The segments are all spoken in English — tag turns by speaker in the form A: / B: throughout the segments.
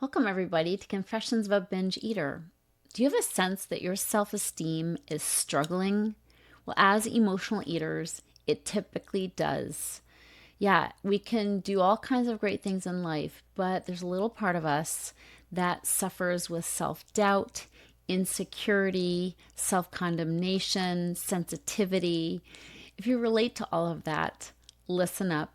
A: Welcome, everybody, to Confessions of a Binge Eater. Do you have a sense that your self-esteem is struggling? Well, as emotional eaters, it typically does. Yeah, we can do all kinds of great things in life, but there's a little part of us that suffers with self-doubt, insecurity, self-condemnation, sensitivity. If you relate to all of that, listen up.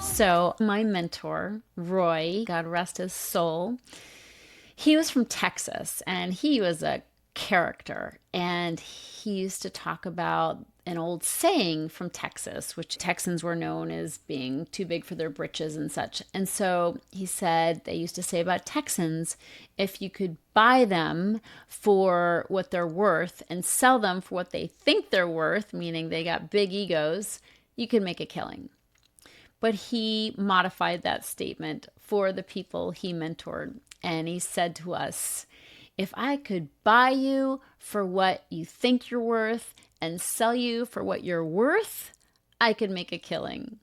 A: So my mentor, Roy, God rest his soul, he was from Texas and he was a character. And he used to talk about an old saying from Texas, which Texans were known as being too big for their britches and such. And so he said they used to say about Texans, if you could buy them for what they're worth and sell them for what they think they're worth, meaning they got big egos, you could make a killing. But he modified that statement for the people he mentored. And he said to us, if I could buy you for what you think you're worth and sell you for what you're worth, I could make a killing.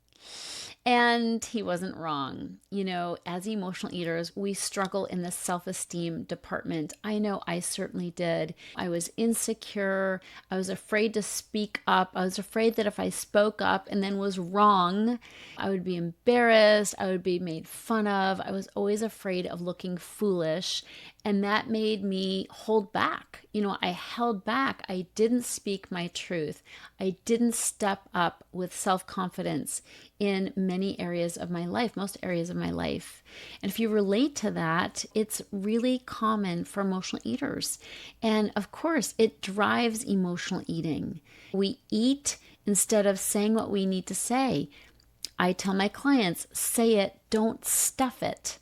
A: And he wasn't wrong. You know, as emotional eaters, we struggle in the self-esteem department. I know I certainly did. I was insecure. I was afraid to speak up. I was afraid that if I spoke up and then was wrong, I would be embarrassed. I would be made fun of. I was always afraid of looking foolish. And that made me hold back. You know, I held back. I didn't speak my truth. I didn't step up with self-confidence in many areas of my life, most areas of my life. And if you relate to that, it's really common for emotional eaters. And of course, it drives emotional eating. We eat instead of saying what we need to say. I tell my clients, say it, don't stuff it.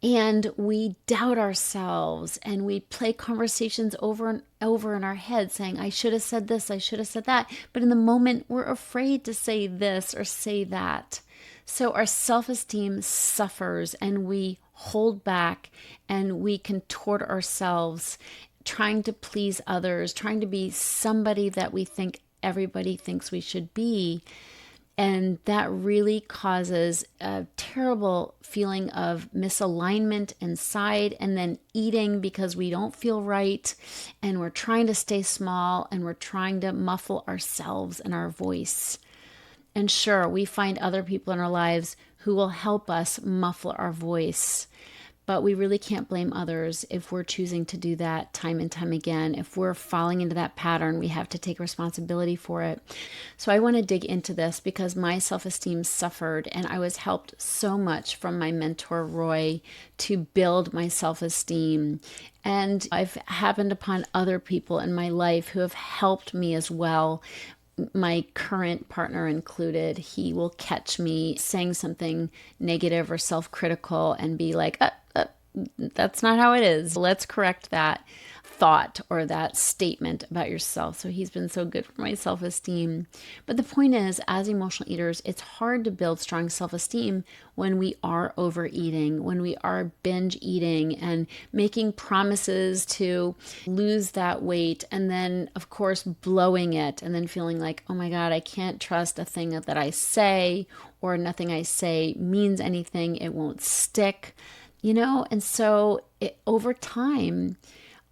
A: And we doubt ourselves and we play conversations over and over in our head saying, I should have said this, I should have said that. But in the moment, we're afraid to say this or say that. So our self-esteem suffers and we hold back and we contort ourselves, trying to please others, trying to be somebody that we think everybody thinks we should be. And that really causes a terrible feeling of misalignment inside, and then eating because we don't feel right and we're trying to stay small and we're trying to muffle ourselves and our voice. And sure, we find other people in our lives who will help us muffle our voice. But we really can't blame others if we're choosing to do that time and time again. If we're falling into that pattern, we have to take responsibility for it. So I want to dig into this because my self-esteem suffered and I was helped so much from my mentor, Roy, to build my self-esteem. And I've happened upon other people in my life who have helped me as well. My current partner included. He will catch me saying something negative or self-critical and be like, that's not how it is. Let's correct that thought or that statement about yourself. So he's been so good for my self-esteem. But the point is, as emotional eaters, it's hard to build strong self-esteem when we are overeating, when we are binge eating and making promises to lose that weight and then, of course, blowing it and then feeling like, oh my God, I can't trust a thing that I say, or nothing I say means anything. It won't stick. You know, and so over time,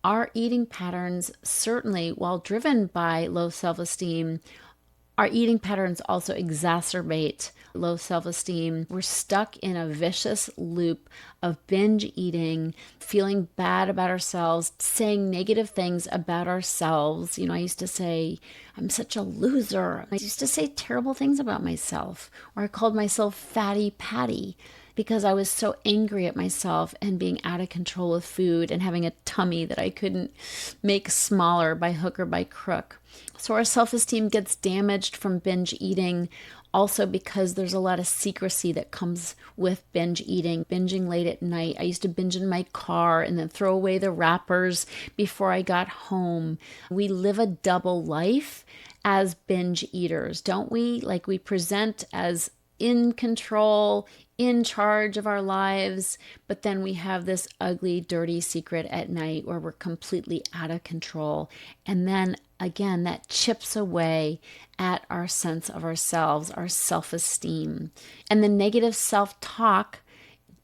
A: our eating patterns, certainly while driven by low self-esteem, our eating patterns also exacerbate low self-esteem. We're stuck in a vicious loop of binge eating, feeling bad about ourselves, saying negative things about ourselves. You know, I used to say, I'm such a loser. I used to say terrible things about myself, or I called myself Fatty Patty, because I was so angry at myself and being out of control with food and having a tummy that I couldn't make smaller by hook or by crook. So our self-esteem gets damaged from binge eating, also because there's a lot of secrecy that comes with binge eating, binging late at night. I used to binge in my car and then throw away the wrappers before I got home. We live a double life as binge eaters, don't we? Like we present as in control, in charge of our lives, but then we have this ugly, dirty secret at night where we're completely out of control. And then again, that chips away at our sense of ourselves, our self-esteem. And the negative self-talk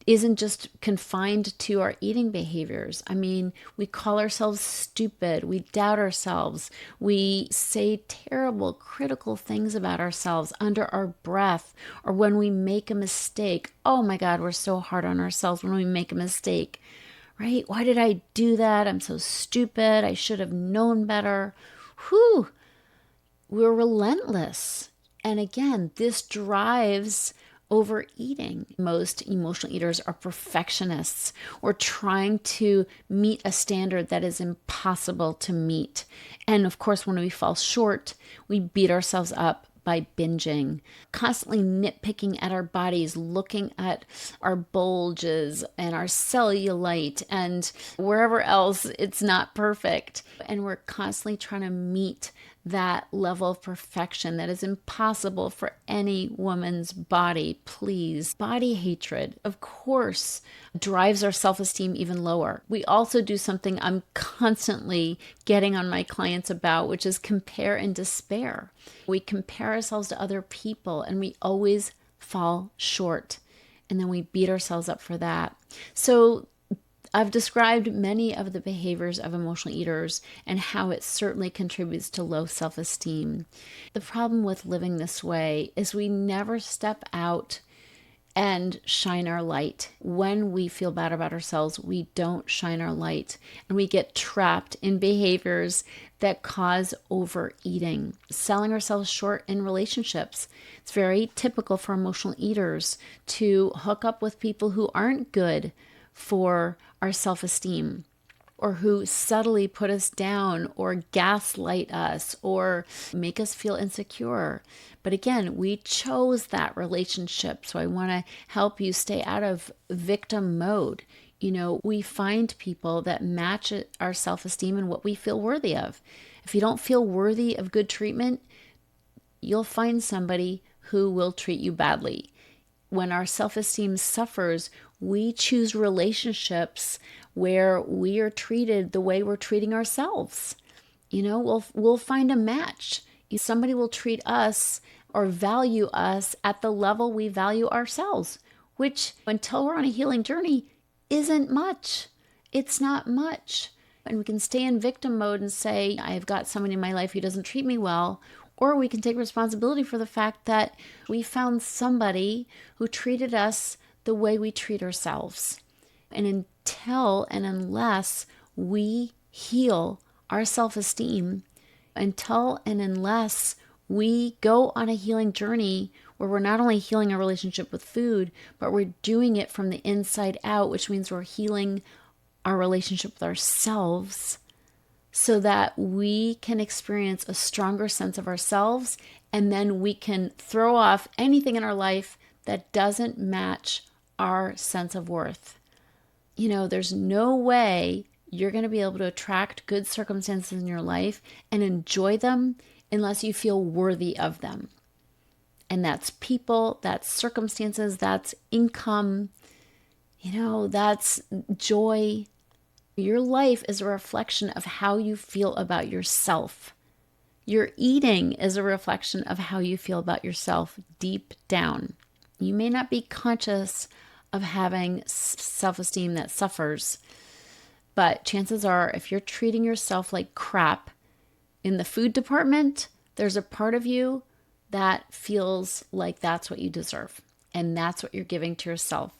A: isn't just confined to our eating behaviors. I mean, we call ourselves stupid. We doubt ourselves. We say terrible, critical things about ourselves under our breath, or when we make a mistake. Oh my God, we're so hard on ourselves when we make a mistake, right? Why did I do that? I'm so stupid. I should have known better. Whew, we're relentless. And again, this drives overeating. Most emotional eaters are perfectionists. We're trying to meet a standard that is impossible to meet. And of course, when we fall short, we beat ourselves up by binging, constantly nitpicking at our bodies, looking at our bulges and our cellulite and wherever else it's not perfect. And we're constantly trying to meet that level of perfection that is impossible for any woman's body. Please. Body hatred, of course, drives our self-esteem even lower. We also do something I'm constantly getting on my clients about, which is compare and despair. We compare ourselves to other people and we always fall short. And then we beat ourselves up for that. So I've described many of the behaviors of emotional eaters and how it certainly contributes to low self-esteem. The problem with living this way is we never step out and shine our light. When we feel bad about ourselves, we don't shine our light and we get trapped in behaviors that cause overeating, selling ourselves short in relationships. It's very typical for emotional eaters to hook up with people who aren't good for our self-esteem, or who subtly put us down or gaslight us or make us feel insecure. But again, we chose that relationship. So I want to help you stay out of victim mode. You know, we find people that match our self-esteem and what we feel worthy of. If you don't feel worthy of good treatment, you'll find somebody who will treat you badly. When our self-esteem suffers, we choose relationships where we are treated the way we're treating ourselves. You know, we'll find a match. Somebody will treat us or value us at the level we value ourselves, which until we're on a healing journey isn't much. It's not much. And we can stay in victim mode and say, I've got someone in my life who doesn't treat me well. Or we can take responsibility for the fact that we found somebody who treated us the way we treat ourselves. And until and unless we heal our self-esteem, until and unless we go on a healing journey where we're not only healing our relationship with food, but we're doing it from the inside out, which means we're healing our relationship with ourselves, so that we can experience a stronger sense of ourselves, and then we can throw off anything in our life that doesn't match our sense of worth. You know, there's no way you're going to be able to attract good circumstances in your life and enjoy them unless you feel worthy of them. And that's people, that's circumstances, that's income, you know, that's joy. Your life is a reflection of how you feel about yourself. Your eating is a reflection of how you feel about yourself deep down. You may not be conscious of having self-esteem that suffers, but chances are if you're treating yourself like crap in the food department, there's a part of you that feels like that's what you deserve and that's what you're giving to yourself.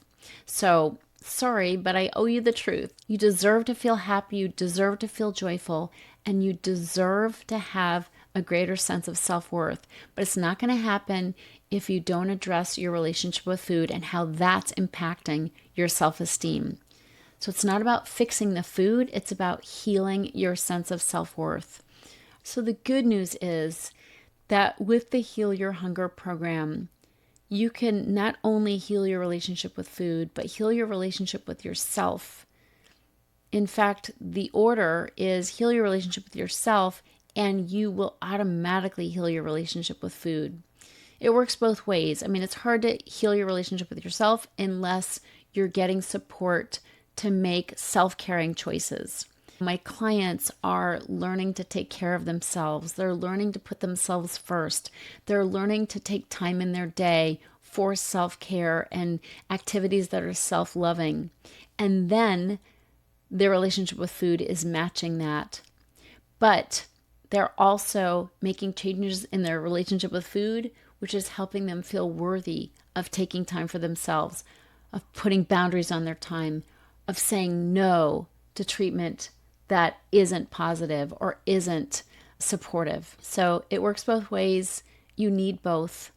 A: So sorry, but I owe you the truth. You deserve to feel happy, you deserve to feel joyful, and you deserve to have a greater sense of self-worth. But it's not going to happen if you don't address your relationship with food and how that's impacting your self-esteem. So it's not about fixing the food, it's about healing your sense of self-worth. So the good news is that with the Heal Your Hunger program, you can not only heal your relationship with food, but heal your relationship with yourself. In fact, the order is heal your relationship with yourself, and you will automatically heal your relationship with food. It works both ways. I mean, it's hard to heal your relationship with yourself unless you're getting support to make self-caring choices. My clients are learning to take care of themselves. They're learning to put themselves first. They're learning to take time in their day for self-care and activities that are self-loving. And then their relationship with food is matching that. But they're also making changes in their relationship with food, which is helping them feel worthy of taking time for themselves, of putting boundaries on their time, of saying no to treatment that isn't positive or isn't supportive. So it works both ways. You need both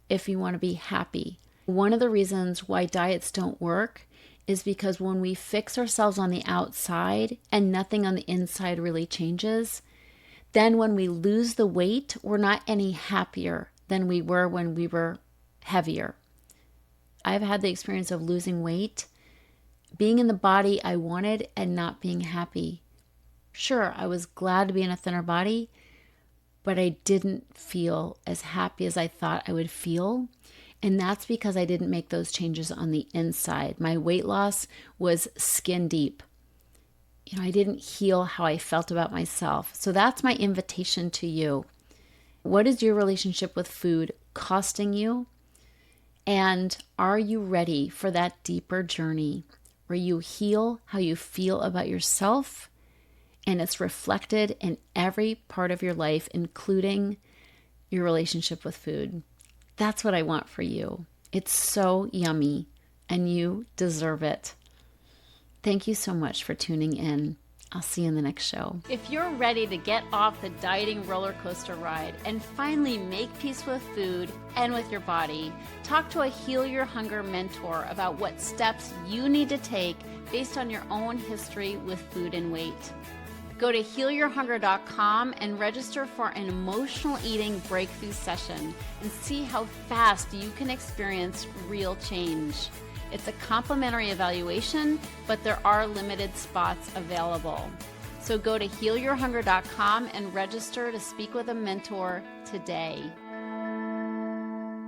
A: if you want to be happy. One of the reasons why diets don't work is because when we fix ourselves on the outside and nothing on the inside really changes, then when we lose the weight, we're not any happier than we were when we were heavier. I've had the experience of losing weight, being in the body I wanted and not being happy. Sure, I was glad to be in a thinner body, but I didn't feel as happy as I thought I would feel. And that's because I didn't make those changes on the inside. My weight loss was skin deep. I didn't heal how I felt about myself. So that's my invitation to you. What is your relationship with food costing you? And are you ready for that deeper journey where you heal how you feel about yourself and it's reflected in every part of your life, including your relationship with food? That's what I want for you. It's so yummy and you deserve it. Thank you so much for tuning in. I'll see you in the next show. If you're ready to get off the dieting roller coaster ride and finally make peace with food and with your body, talk to a Heal Your Hunger mentor about what steps you need to take based on your own history with food and weight. Go to healyourhunger.com and register for an emotional eating breakthrough session and see how fast you can experience real change. It's a complimentary evaluation, but there are limited spots available. So go to healyourhunger.com and register to speak with a mentor today.